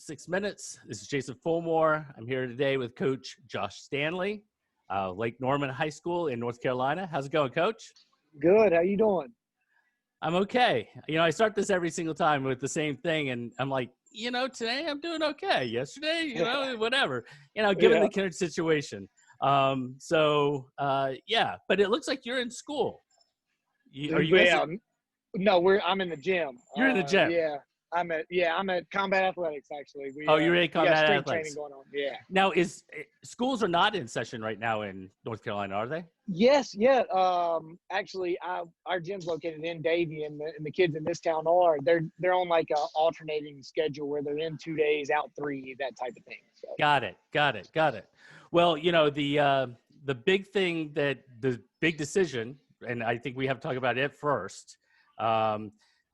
6 Minutes. This is Jason Fulmore. I'm here today with Coach Josh Stanley, Lake Norman High School in North Carolina. How's it going, Coach? Good. How you doing? I'm okay. I start this every single time with the same thing, and I'm like, today I'm doing okay. Yesterday, whatever. Given the current situation. But it looks like you're in school. Are you guys? No, I'm in the gym. You're in the gym. I'm at Combat Athletics actually. You're at Combat Strength Athletics. training going on. Yeah. Now, schools are not in session right now in North Carolina, are they? Yes. Yeah. Actually, our gym's located in Davie, and the kids in this town are. They're on like a alternating schedule where they're in 2 days, out 3, that type of thing. So. Got it. Well, the big thing the big decision, and I think we have to talk about it first,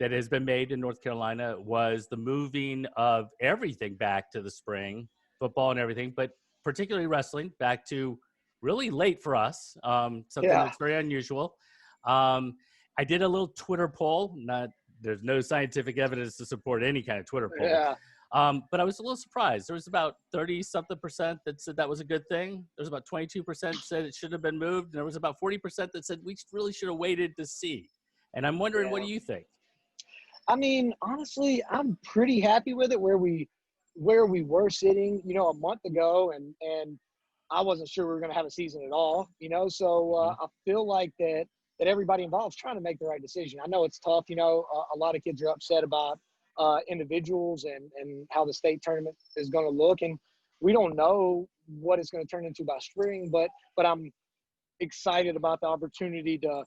that has been made in North Carolina was the moving of everything back to the spring, football and everything, but particularly wrestling back to really late for us, something that's very unusual. I did a little Twitter poll. There's no scientific evidence to support any kind of Twitter poll. Yeah. But I was a little surprised. There was about 30-something% that said that was a good thing. There was about 22% said it should have been moved. And there was about 40% that said we really should have waited to see. And I'm wondering, what do you think? I mean, honestly, I'm pretty happy with it where we were sitting, a month ago, and I wasn't sure we were going to have a season at all, So I feel like that everybody involved is trying to make the right decision. I know it's tough, a lot of kids are upset about individuals and how the state tournament is going to look, and we don't know what it's going to turn into by spring, but I'm excited about the opportunity to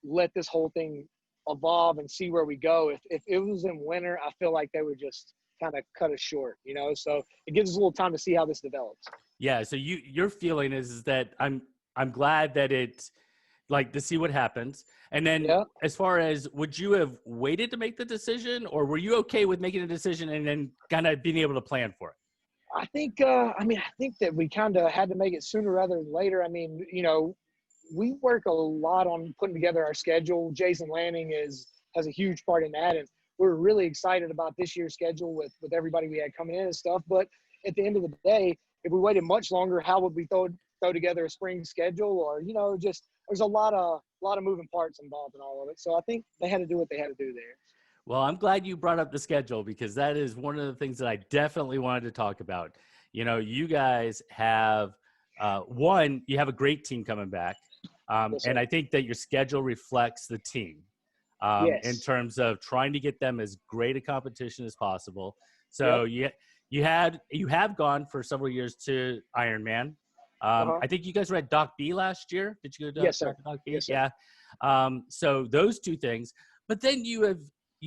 let this whole thing evolve and see where we go. If it was in winter, I feel like they would just kind of cut us short, so it gives us a little time to see how this develops. Yeah. So your feeling is that I'm glad that it, like, to see what happens. And then as far as, would you have waited to make the decision, or were you okay with making a decision and then kind of being able to plan for it? I think that we kind of had to make it sooner rather than later. I mean, we work a lot on putting together our schedule. Jason Lanning has a huge part in that, and we're really excited about this year's schedule with everybody we had coming in and stuff. But at the end of the day, if we waited much longer, how would we throw together a spring schedule? Or just there's a lot of moving parts involved in all of it. So I think they had to do what they had to do there. Well, I'm glad you brought up the schedule, because that is one of the things that I definitely wanted to talk about. You guys have you have a great team coming back. And I think that your schedule reflects the team in terms of trying to get them as great a competition as possible. So you have gone for several years to Ironman. I think you guys were at Doc B last year. Did you go to Doc B? Yes, sir. Yeah. So those two things, but then you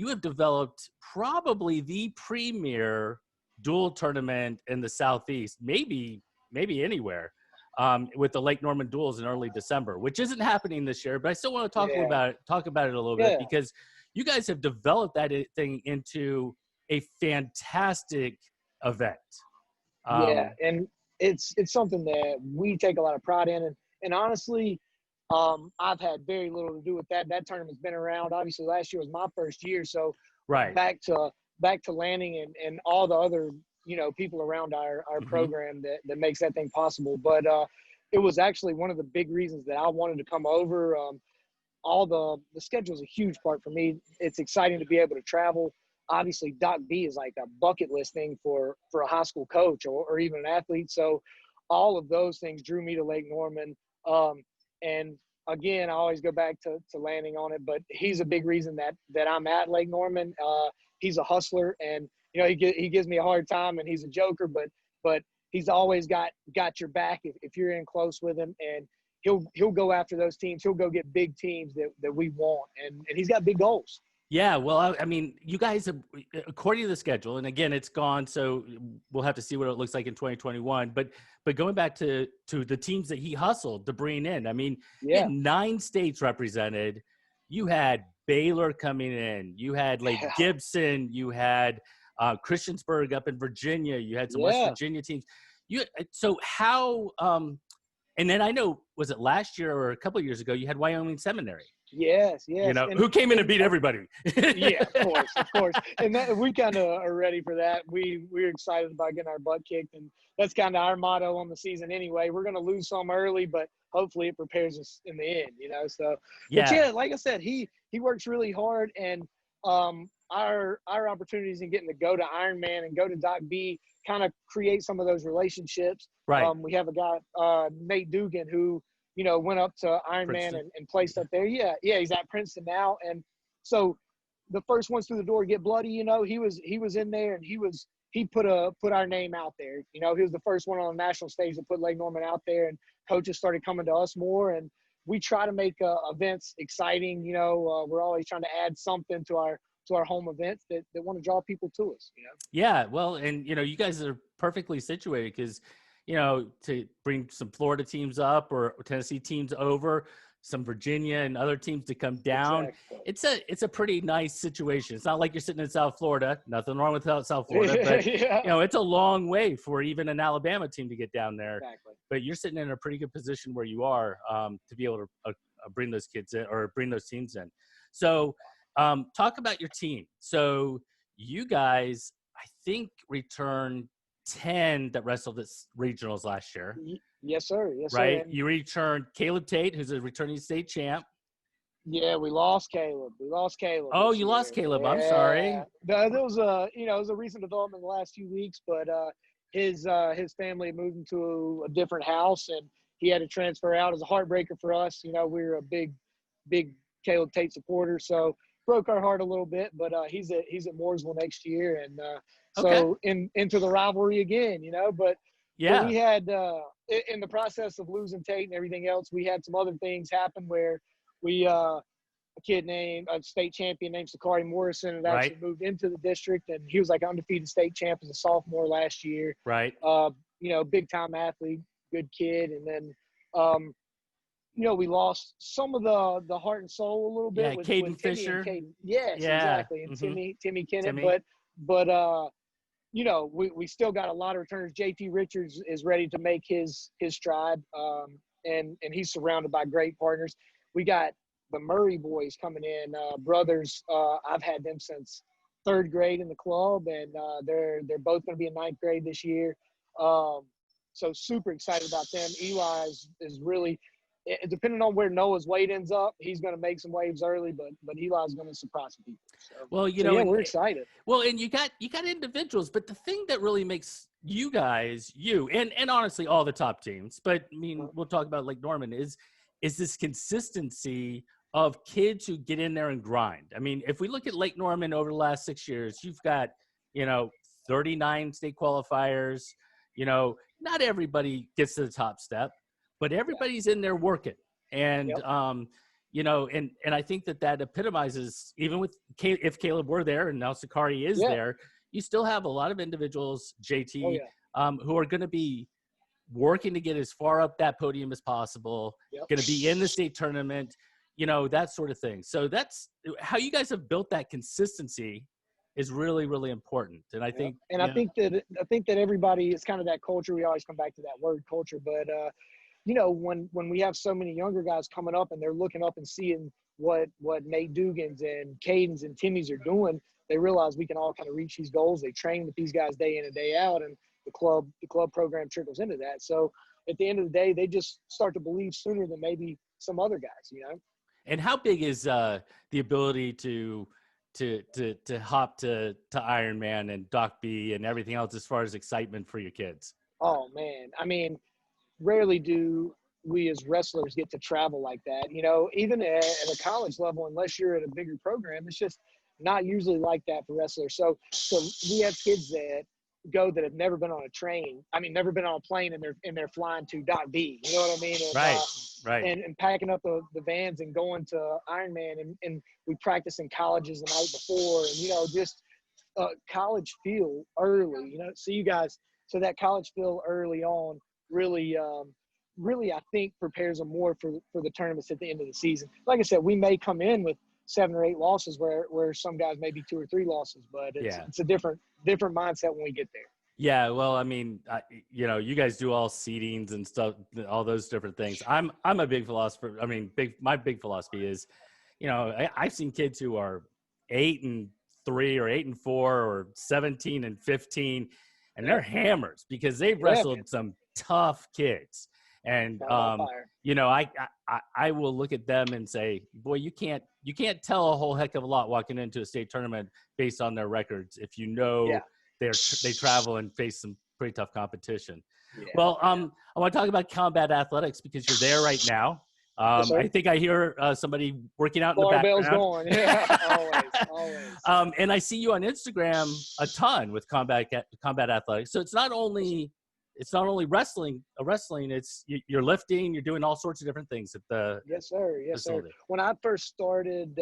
have developed probably the premier dual tournament in the Southeast, maybe anywhere. With the Lake Norman duels in early December, which isn't happening this year, but I still want to talk about it a little bit, because you guys have developed that thing into a fantastic event. And it's something that we take a lot of pride in, and honestly, I've had very little to do with that. That tournament's been around. Obviously, last year was my first year, so back to Lanning and all the other people around our program that makes that thing possible. But it was actually one of the big reasons that I wanted to come over. All the schedule is a huge part for me. It's exciting to be able to travel. Obviously, Doc B is like a bucket list thing for a high school coach or even an athlete. So all of those things drew me to Lake Norman. And again, I always go back to Lanning on it, but he's a big reason that I'm at Lake Norman. He's a hustler, and he gives me a hard time, and he's a joker, but he's always got your back if you're in close with him, and he'll go after those teams. He'll go get big teams that we want, and he's got big goals. Yeah, well, I mean, you guys have, according to the schedule, and again, it's gone, so we'll have to see what it looks like in 2021. But going back to the teams that he hustled to bring in, I mean, you had 9 states represented. You had Baylor coming in. You had Lake Gibson. You had Christiansburg up in Virginia. You had some West Virginia teams. So how and then I know, was it last year or a couple of years ago, you had Wyoming Seminary. Yes, You yes. know, who came in and beat everybody. Yeah, of course. And we kind of are ready for that. We're excited about getting our butt kicked, and that's kind of our motto on the season anyway. We're going to lose some early, but hopefully it prepares us in the end, you know. So, but Yeah. yeah, like I said, he works really hard, and our opportunities in getting to go to Ironman and go to Doc B kind of create some of those relationships. Right. We have a guy, Nate Dugan, who went up to Ironman and placed up there. Yeah, he's at Princeton now, and so the first ones through the door get bloody. He was in there, and he put our name out there. He was the first one on the national stage to put Lake Norman out there, and coaches started coming to us more, and we try to make events exciting. We're always trying to add something to our home events that want to draw people to us. Yeah, well, and you guys are perfectly situated because to bring some Florida teams up or Tennessee teams over, some Virginia and other teams to come down. Exactly. It's a pretty nice situation. It's not like you're sitting in South Florida. Nothing wrong with South Florida, but Yeah. it's a long way for even an Alabama team to get down there. Exactly. But you're sitting in a pretty good position where you are to be able to bring those kids in or bring those teams in. So talk about your team. So you guys, I think, returned 10 that wrestled at regionals last year. Yes, sir. Yes, right? sir. You returned Caleb Tate, who's a returning state champ. Yeah, we lost Caleb. Oh, you lost Caleb. Yeah. I'm sorry. There was it was a recent development in the last few weeks, but his family moved into a different house, and he had to transfer out. It was a heartbreaker for us. We were a big Caleb Tate supporter, so broke our heart a little bit. But he's at Mooresville next year, and so into the rivalry again. But yeah, but we had in the process of losing Tate and everything else, we had some other things happen where we a state champion named Sakari Morrison had actually moved into the district, and he was like undefeated state champ as a sophomore last year. Right. Big time athlete, good kid, and then we lost some of the heart and soul a little bit with Caden Timmy Fisher. and Caden. Yes, exactly. And Timmy Kennett. But we still got a lot of returners. JT Richards is ready to make his stride, and he's surrounded by great partners. We got the Murray boys coming in, brothers. I've had them since third grade in the club, and they're both going to be in ninth grade this year. So super excited about them. Eli is really, depending on where Noah's weight ends up, he's going to make some waves early, but Eli's going to surprise some people. So, well, we're excited. Well, and you got individuals, but the thing that really makes you guys, and honestly all the top teams, but I mean, we'll talk about Lake Norman, is this consistency of kids who get in there and grind. I mean, if we look at Lake Norman over the last 6 years, you've got, 39 state qualifiers. Not everybody gets to the top step, but everybody's in there working. And, and I think that epitomizes, even with if Caleb were there and now Sakari is there, you still have a lot of individuals, JT, who are going to be working to get as far up that podium as possible, going to be in the state tournament, that sort of thing. So that's how you guys have built that consistency is really, really important. And I think, and I think that everybody is kind of that culture. We always come back to that word culture, but when we have so many younger guys coming up and they're looking up and seeing what Nate Dugans and Cadens and Timmy's are doing, they realize we can all kind of reach these goals. They train with these guys day in and day out, and the club program trickles into that. So at the end of the day, they just start to believe sooner than maybe some other guys, And how big is the ability to hop to Ironman and Doc B and everything else as far as excitement for your kids? Oh man, I mean, rarely do we as wrestlers get to travel like that. Even at a college level, unless you're at a bigger program, it's just not usually like that for wrestlers. So we have kids that have never been on a train. I mean, never been on a plane, and they're flying to Doc B. You know what I mean? And, right. And packing up the vans and going to Ironman, and we practice in colleges the night before, and just college feel early. So you guys, so that college feel early on really I think prepares them more for the tournaments at the end of the season. Like I said, we may come in with 7 or 8 losses where some guys maybe 2 or 3 losses, but it's a different mindset when we get there. Yeah, well, I mean, you guys do all seedings and stuff, all those different things. I'm a big philosopher. I mean, my big philosophy is I've seen kids who are 8-3 or 8-4 or 17-15, and they're hammers because they've wrestled some tough kids. And I will look at them and say, boy, you can't tell a whole heck of a lot walking into a state tournament based on their records if they travel and face some pretty tough competition. Well, I want to talk about combat athletics because you're there right now. Yes, I think I hear somebody working out in the background. Barbell's going, always. And I see you on Instagram a ton with combat athletics. So it's not only wrestling. It's you're lifting. You're doing all sorts of different things at the Yes, sir. facility. When I first started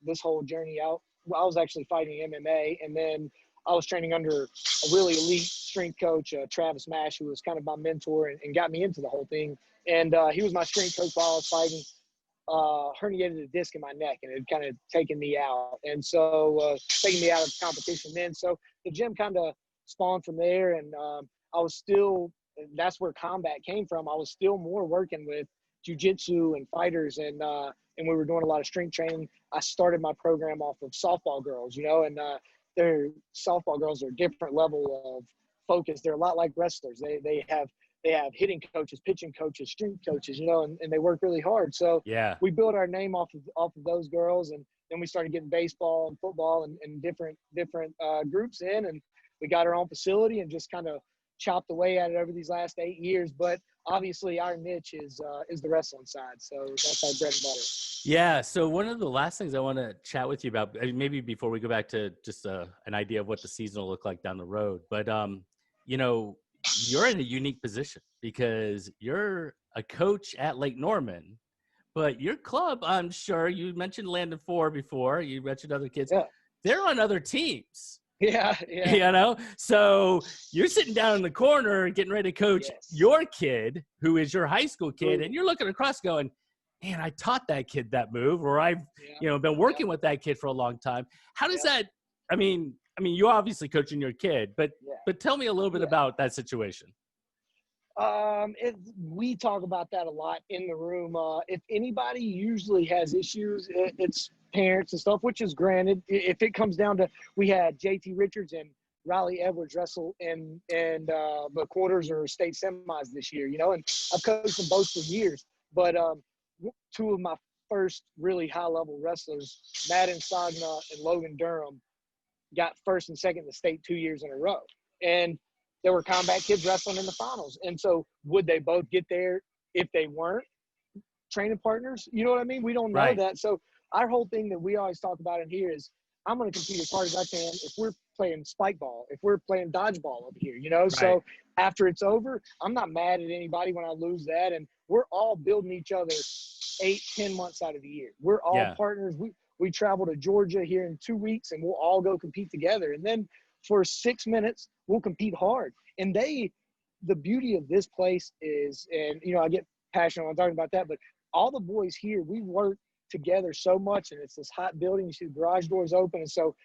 this whole journey out, I was actually fighting MMA, and then I was training under a really elite strength coach, Travis Mash, who was kind of my mentor and got me into the whole thing. And he was my strength coach while I was fighting. Herniated a disc in my neck, and it had kind of taken me out. And so taking me out of competition then. So the gym kind of spawned from there, and I was still – that's where combat came from. I was still more working with jiu-jitsu and fighters, and we were doing a lot of strength training. I started my program off of softball girls, and their softball girls are a different level of focus. They're a lot like wrestlers. They have hitting coaches, pitching coaches, strength coaches, and they work really hard. So we built our name off of those girls, and then we started getting baseball and football and different groups in, and we got our own facility and just kind of chopped away at it over these last 8 years. But obviously our niche is the wrestling side. So that's our bread and butter. Yeah. So one of the last things I want to chat with you about, maybe before we go back to just an idea of what the season will look like down the road, but you're in a unique position because you're a coach at Lake Norman, but your club, I'm sure you mentioned Landon 4 before, you mentioned other kids, they're on other teams. Yeah. So you're sitting down in the corner getting ready to coach your kid, who is your high school kid, and you're looking across going, man, I taught that kid that move, or I've been working with that kid for a long time. How does that, I mean, you obviously coaching your kid, but tell me a little bit about that situation. We talk about that a lot in the room. If anybody usually has issues, it's parents and stuff, which is granted. If it comes down to, we had JT Richards and Riley Edwards wrestle in the quarters or state semis this year, and I've coached them both for years. But two of my first really high-level wrestlers, Madden Sagna and Logan Durham, got first and second in the state 2 years in a row. And there were combat kids wrestling in the finals. And so would they both get there if they weren't training partners? You know what I mean? We don't know that. So our whole thing that we always talk about in here is I'm going to compete as hard as I can if we're playing spike ball, if we're playing dodgeball up here, So after it's over, I'm not mad at anybody when I lose that. And we're all building each other 8-10 months out of the year. We're all partners. We travel to Georgia here in 2 weeks, and we'll all go compete together. And then for 6 minutes, we'll compete hard. And the beauty of this place is, and, I get passionate when I'm talking about that, but all the boys here, we work together so much, and it's this hot building. You see the garage doors open. And so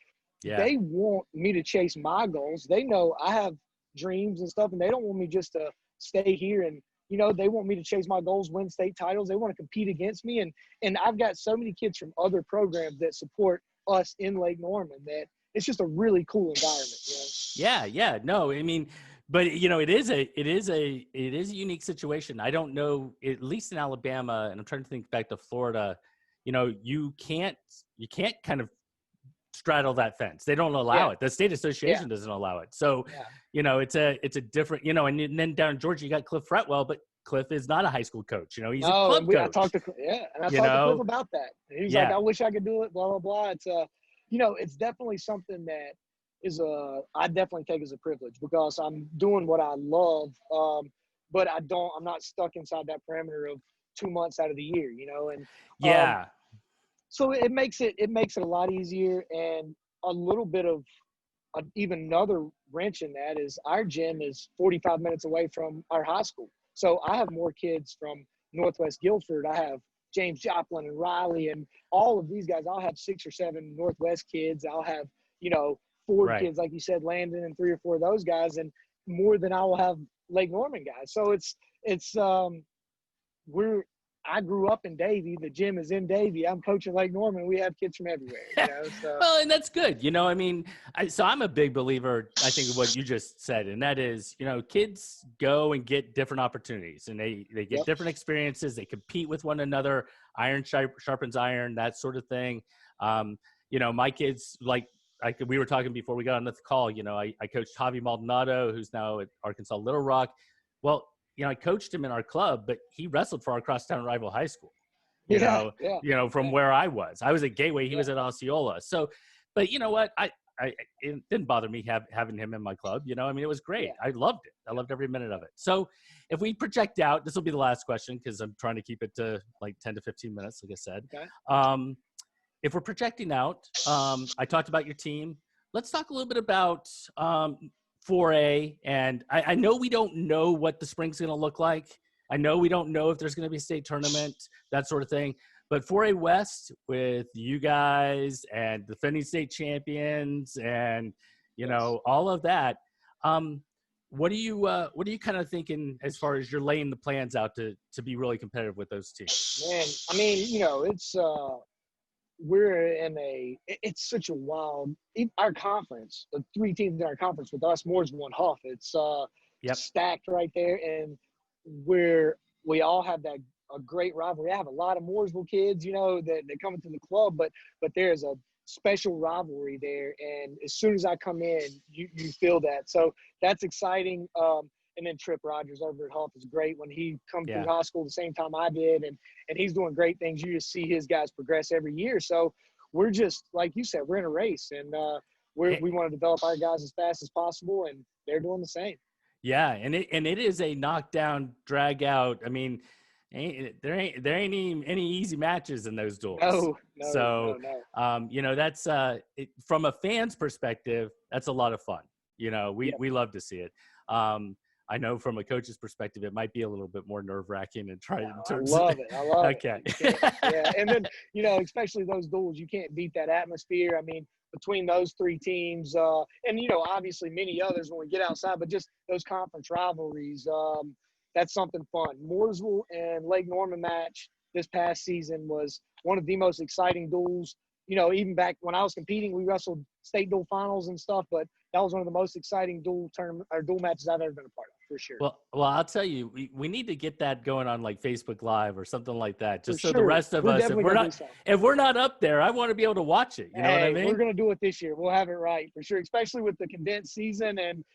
they want me to chase my goals. They know I have dreams and stuff, and they don't want me just to stay here and, they want me to chase my goals, win state titles. They want to compete against me. And I've got so many kids from other programs that support us in Lake Norman that it's just a really cool environment. Yeah. No, I mean, but it is a unique situation. I don't know, at least in Alabama, and I'm trying to think back to Florida, you can't kind of straddle that fence. They don't allow it. The state association doesn't allow it. So, it's a different, and then down in Georgia, you got Cliff Fretwell, but Cliff is not a high school coach. He's a club coach. I talked to Cliff about that. He's like, I wish I could do it, blah, blah, blah. It's it's definitely something that is I definitely take as a privilege because I'm doing what I love. But I'm not stuck inside that parameter of 2 months out of the year, and so it makes it a lot easier. And a little bit of even another wrench in that is our gym is 45 minutes away from our high school. So I have more kids from Northwest Guilford. I have James Joplin and Riley and all of these guys. I'll have 6 or 7 Northwest kids. I'll have, 4 kids, like you said, Landon, and 3 or 4 of those guys, and more than I will have Lake Norman guys. So I grew up in Davie. The gym is in Davie. I'm coaching Lake Norman. We have kids from everywhere, so. Well, and that's good. I mean, so I'm a big believer, I think, of what you just said, and that is, kids go and get different opportunities, and they get different experiences. They compete with one another. Iron sharpens iron, that sort of thing. My kids, like we were talking before we got on the call, I coached Javi Maldonado, who's now at Arkansas Little Rock. Well, I coached him in our club, but he wrestled for our crosstown rival high school, from where I was. I was at Gateway. He was at Osceola. So, but you know what? It didn't bother me having him in my club. I mean, it was great. I loved it. I loved every minute of it. So if we project out, this will be the last question because I'm trying to keep it to like 10 to 15 minutes, like I said. Okay. If we're projecting out, I talked about your team. Let's talk a little bit about 4A. And I know we don't know what the spring's going to look like. I know we don't know if there's going to be a state tournament, that sort of thing. But 4A West with you guys and defending state champions and, all of that, what are you kind of thinking as far as you're laying the plans out to be really competitive with those teams? Man, I mean, it's it's such a wild, our conference, the 3 teams in our conference with us, Mooresville and Huff, it's stacked right there. And we all have a great rivalry. I have a lot of Mooresville kids, that come into the club, but there's a special rivalry there. And as soon as I come in, you feel that. So that's exciting. And then Trip Rogers over at Huff is great when he come through high school the same time I did. And he's doing great things. You just see his guys progress every year. So we're just, like you said, we're in a race. And we want to develop our guys as fast as possible. And they're doing the same. Yeah. And it is a knockdown, drag out. I mean, there ain't any easy matches in those duels. No. That's from a fan's perspective, that's a lot of fun. We love to see it. I know from a coach's perspective, it might be a little bit more nerve-wracking and trying to. I love it. Okay. Yeah. And then, especially those duels, you can't beat that atmosphere. I mean, between those 3 teams, and, obviously many others when we get outside, but just those conference rivalries, that's something fun. Mooresville and Lake Norman match this past season was one of the most exciting duels. Even back when I was competing, we wrestled state dual finals and stuff, but that was one of the most exciting dual matches I've ever been a part of, for sure. Well, I'll tell you, we need to get that going on like Facebook Live or something like that, just so the rest of us, if we're not up there, I want to be able to watch it. You know what I mean? We're going to do it this year. We'll have it right for sure, especially with the condensed season and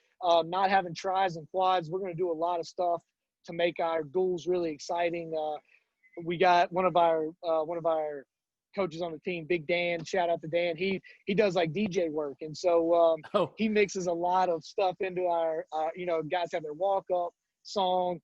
not having tries and quads. We're going to do a lot of stuff to make our duels really exciting. We got one of our coaches on the team, Big Dan, shout out to Dan. He does like DJ work. And so he mixes a lot of stuff into our, guys have their walk up song.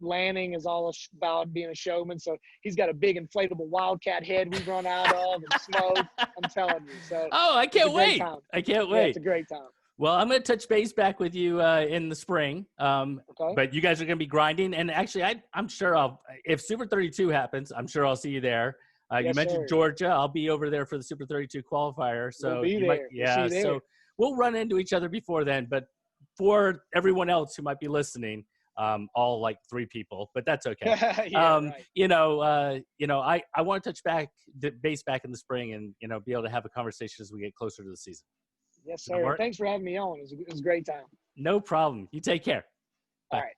Lanning is all about being a showman. So he's got a big inflatable Wildcat head we run out of and smoke. I'm telling you. So I can't wait. I can't wait. It's a great time. Well, I'm going to touch base back with you in the spring, okay. But you guys are going to be grinding. And actually, I'm sure if Super 32 happens, I'm sure I'll see you there. You mentioned Georgia. I'll be over there for the Super 32 qualifier. So we'll be there. So we'll run into each other before then. But for everyone else who might be listening, all like 3 people, but that's okay. Right. I want to touch base back in the spring and, be able to have a conversation as we get closer to the season. Yes, sir. Thanks for having me on. It was a great time. No problem. You take care. Bye. All right.